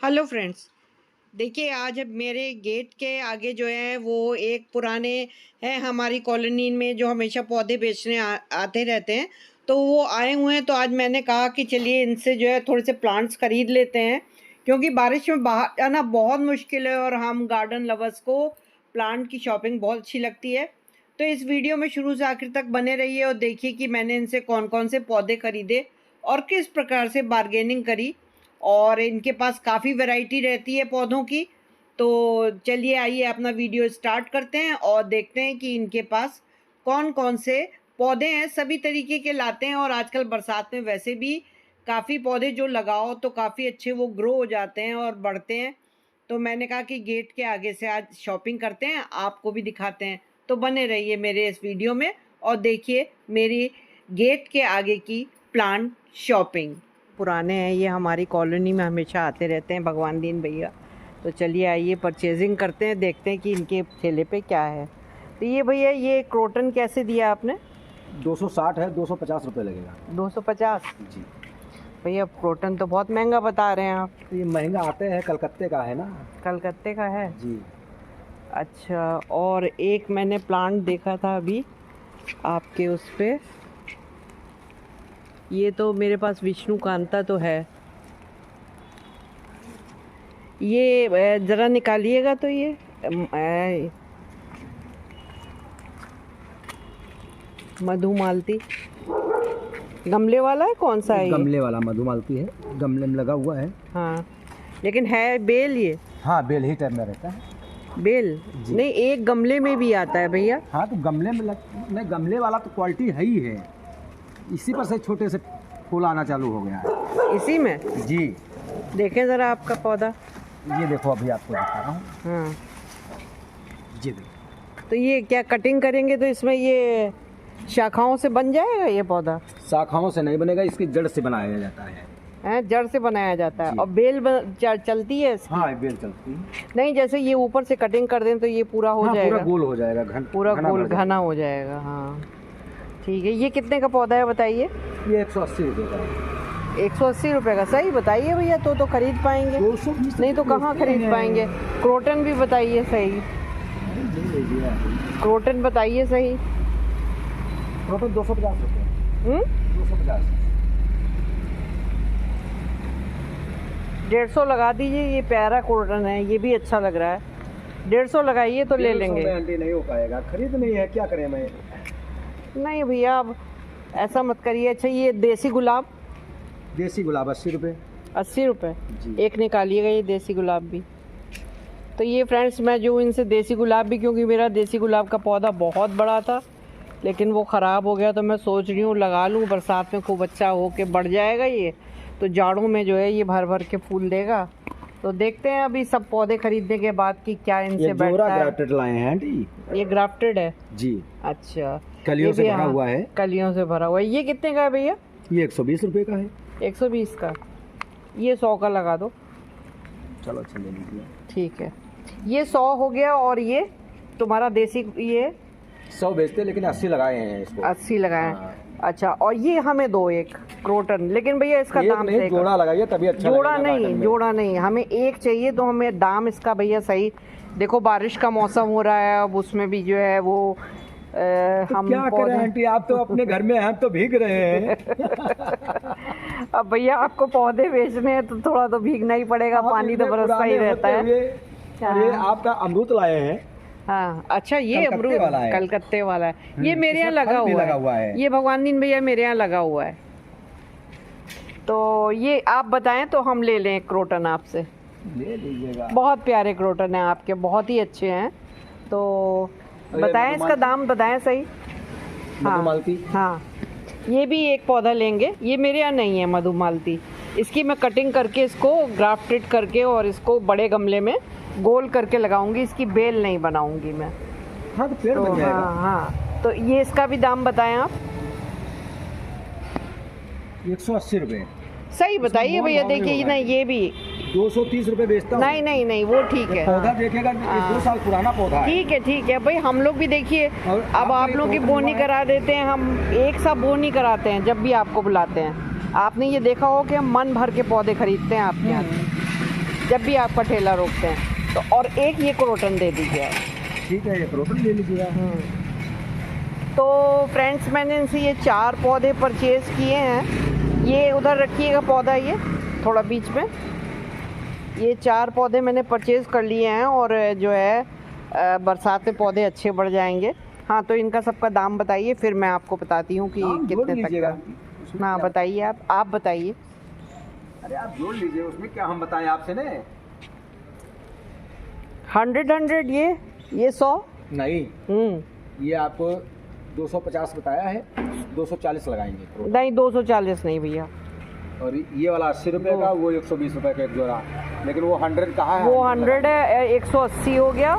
Hello friends. देखिए, आज अब मेरे गेट के आगे जो है वो एक पुराने हैं हमारी कॉलोनी में जो हमेशा पौधे बेचने आते रहते हैं। तो वो आए हुए हैं, तो आज मैंने कहा कि चलिए इनसे जो है थोड़े से प्लांट्स खरीद लेते हैं, क्योंकि बारिश में बाहर जाना बहुत मुश्किल है और हम गार्डन लवर्स को प्लांट की शॉपिंग बहुत अच्छी लगती है। तो इस वीडियो में शुरू से आखिर तक बने रहिए और देखिए कि मैंने इनसे कौन कौन से पौधे खरीदे और किस प्रकार से बार्गेनिंग करी। और इनके पास काफ़ी वैरायटी रहती है पौधों की। तो चलिए आइए अपना वीडियो स्टार्ट करते हैं और देखते हैं कि इनके पास कौन कौन से पौधे हैं। सभी तरीके के लाते हैं और आजकल बरसात में वैसे भी काफ़ी पौधे जो लगाओ तो काफ़ी अच्छे वो ग्रो हो जाते हैं और बढ़ते हैं। तो मैंने कहा कि गेट के आगे से आज शॉपिंग करते हैं, आपको भी दिखाते हैं। तो बने रहिए मेरे इस वीडियो में और देखिए मेरी गेट के आगे की प्लांट शॉपिंग। पुराने हैं ये, हमारी कॉलोनी में हमेशा आते रहते हैं भगवान दीन भैया। तो चलिए आइए परचेजिंग करते हैं, देखते हैं कि इनके ठेले पे क्या है। तो ये भैया, ये क्रोटन कैसे दिया आपने? 260 है, 250 रुपये लगेगा। 250 जी। भैया, क्रोटन तो बहुत महंगा बता रहे हैं आप। तो ये महंगा आते हैं, कलकत्ते का है ना। कलकत्ते का है जी। अच्छा। और एक मैंने प्लांट देखा था अभी आपके उस पे, ये तो मेरे पास विष्णुकांता तो है। ये ज़रा निकालिएगा तो ये मधुमालती गमले वाला है, कौन सा है? गमले वाला मधुमालती है, गमले में लगा हुआ है। हाँ, लेकिन है बेल ये? हाँ, बेल ही टाइप में रहता है। बेल नहीं, एक गमले में भी आता है भैया। हाँ, तो गमले में नहीं, गमले वाला तो क्वालिटी है ही है। इसी पर से छोटे से फूल आना चालू हो गया है इसी में। जी। देखें ज़रा आपका पौधा। ये देखो, अभी आपको दिखा रहा हूँ। हाँ जी देखो। तो ये क्या कटिंग करेंगे तो इसमें ये शाखाओं से बन जाएगा ये पौधा? शाखाओं से नहीं बनेगा, इसकी जड़ से बनाया जाता है। जड़ से बनाया जाता है। और बेल चलती है इसकी? हाँ, बेल चलती है। नहीं, जैसे ये ऊपर से कटिंग कर दें तो ये पूरा हो जाएगा? पूरा गोल हो जाएगा, पूरा गोल घना हो जाएगा। हाँ ठीक है। ये कितने का पौधा है बताइए? ये 180 रुपये का है। 180 रुपये का? सही बताइए भैया, तो खरीद पाएंगे। 220 नहीं तो कहाँ खरीद पाएंगे। क्रोटन भी बताइए सही, क्रोटन बताइए सही। क्रोटन 250 रुपये। 250। 150 लगा दीजिए। ये प्यारा क्रोटन है, ये भी अच्छा लग रहा है। 150 लगाइए तो ले लेंगे। आंटी नहीं हो पाएगा, खरीद नहीं है, क्या करें मैं। नहीं भैया, अब ऐसा मत करिए। अच्छा, ये देसी गुलाब? देसी गुलाब 80 रुपये। 80 रुपये जी। एक निकालिएगा ये देसी गुलाब भी। तो ये फ्रेंड्स, मैं जो इनसे देसी गुलाब भी, क्योंकि मेरा देसी गुलाब का पौधा बहुत बड़ा था लेकिन वो ख़राब हो गया, तो मैं सोच रही हूँ लगा लूँ, बरसात में खूब अच्छा हो के बढ़ जाएगा ये, तो जाड़ों में जो है ये भर भर के फूल देगा। तो देखते हैं अभी सब पौधे खरीदने के बाद कि क्या इनसे बैठता है। ग्राफ्टेड लाए हैं आंटी। ये ग्राफ्टेड है जी। अच्छा, कलियों से भरा हुआ है। कलियों से भरा हुआ है। ये कितने का है भैया? ये 120 रुपये का है। 120 का। ये 100 का लगा दो। चलो चले लीजिए। ठीक है, ये 100 हो गया। और ये तुम्हारा देसी, ये 100 बेचते, लेकिन 80 लगाए हैं इसको। 80 लगाए। हाँ। अच्छा, और ये हमें दो एक क्रोटन, लेकिन भैया इसका दाम नहीं, जोड़ा लगाइए तभी अच्छा जोड़ा लगेगा। नहीं, जोड़ा नहीं, हमें एक चाहिए। तो हमें दाम इसका भैया सही देखो, बारिश का मौसम हो रहा है अब, उसमें भी जो है वो हम क्या करें आंटी, आप तो अपने घर में हैं तो भीग रहे हैं। अब भैया आपको पौधे बेचने हैं तो थोड़ा तो भीगना ही पड़ेगा, पानी तो बरसता ही रहता है। ये आपका अमरूद लाए हैं। हाँ अच्छा, ये अमरूद कलकत्ते वाला है। ये मेरे यहाँ लगा हुआ है। ये भगवान दीन भैया मेरे यहाँ लगा हुआ है। तो ये आप बताएं तो हम ले लें क्रोटन आपसे? ले लीजिएगा। बहुत प्यारे क्रोटन हैं आपके, बहुत ही अच्छे हैं। तो बताएं इसका दाम, बताएं सही। मधुमालती। हाँ, ये भी एक पौधा लेंगे। ये मेरे यहाँ नहीं है मधुमालती। इसकी मैं कटिंग करके, इसको ग्राफ्टेड करके और इसको बड़े गमले में गोल करके लगाऊंगी। इसकी बेल नहीं बनाऊंगी मैं। हाँ, तो पेड़ बन जाएगा। हाँ, तो ये इसका भी दाम बताएं आप? 180 रुपये। सही बताइए भैया। देखिए ना, ये भी 230 रुपये बेचता हूँ। नहीं, वो ठीक है। पौधा देखेगा, 2 साल पुराना पौधा है। ठीक है भाई, हम लोग भी देखिए अब आप लोग की बोनी करा देते हैं। हम एक साथ बोनी कराते हैं जब भी आपको बुलाते हैं। आपने ये देखा हो कि हम मन भर के पौधे खरीदते हैं आपके यहाँ। जब भी आपका ठेला रोकते हैं। तो और एक ये क्रोटन दे दीजिए आप। ठीक है, ये क्रोटन ले लीजिएगा। तो फ्रेंड्स, मैंने इनसे ये 4 पौधे परचेज़ किए हैं। ये उधर रखिएगा पौधा, ये थोड़ा बीच में। ये 4 पौधे मैंने परचेज़ कर लिए हैं और जो है बरसात में पौधे अच्छे बढ़ जाएंगे। हाँ, तो इनका सबका दाम बताइए, फिर मैं आपको बताती हूँ कि कितने तक का। हाँ बताइए, आप बताइए। अरे आप जोड़ लीजिए, उसमें क्या हम बताएं आपसे ने। 100 ये 100 नहीं, ये आपको 250 बताया है, 240 लगाएंगे। नहीं 240 नहीं भैया। और ये वाला 80 रुपये का, वो 120 रुपये का एक जोड़ा। लेकिन वो 100 कहाँ है? वो 100 है, 180 हो गया।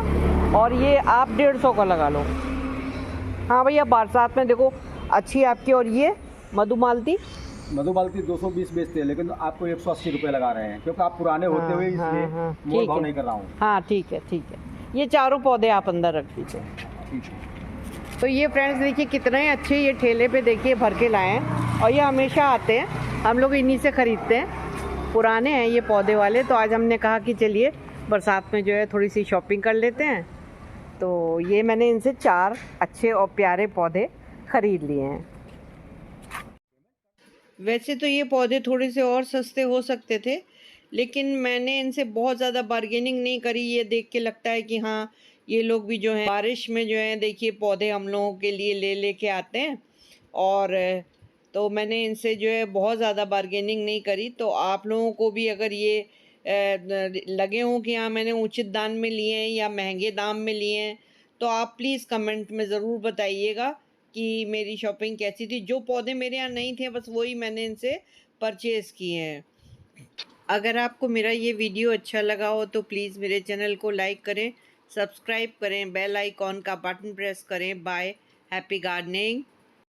और ये आप 150 का लगा लो। हाँ भैया, बरसात में देखो अच्छी आपकी। और ये मधुमालती 220 बेचते हैं, लेकिन आपको 180 रुपये लगा रहे हैं, क्योंकि आप पुराने होते हुए इसलिए मोल भाव नहीं कर रहा हूँ। हाँ ठीक है, ठीक है। ये चारों पौधे आप अंदर रख दीजिए। ठीक है। तो ये फ्रेंड्स देखिए कितने अच्छे ये ठेले पे देखिए भर के लाए हैं। और ये हमेशा आते हैं, हम लोग इन्हीं से ख़रीदते हैं। पुराने हैं ये पौधे वाले। तो आज हमने कहा कि चलिए बरसात में जो है थोड़ी सी शॉपिंग कर लेते हैं। तो ये मैंने इनसे 4 अच्छे और प्यारे पौधे ख़रीद लिए हैं। वैसे तो ये पौधे थोड़े से और सस्ते हो सकते थे, लेकिन मैंने इनसे बहुत ज़्यादा बार्गेनिंग नहीं करी। ये देख के लगता है कि हाँ, ये लोग भी जो है बारिश में जो है देखिए पौधे हम लोगों के लिए लेके आते हैं। और तो मैंने इनसे जो है बहुत ज़्यादा बार्गेनिंग नहीं करी। तो आप लोगों को भी अगर ये लगे हों कि हाँ मैंने उचित दाम में लिए हैं या महंगे दाम में लिए हैं, तो आप प्लीज़ कमेंट में ज़रूर बताइएगा कि मेरी शॉपिंग कैसी थी। जो पौधे मेरे यहाँ नहीं थे बस वही मैंने इनसे परचेज़ किए हैं। अगर आपको मेरा ये वीडियो अच्छा लगा हो तो प्लीज़ मेरे चैनल को लाइक करें, सब्सक्राइब करें, बेल आइकॉन का बटन प्रेस करें। Bye, happy gardening.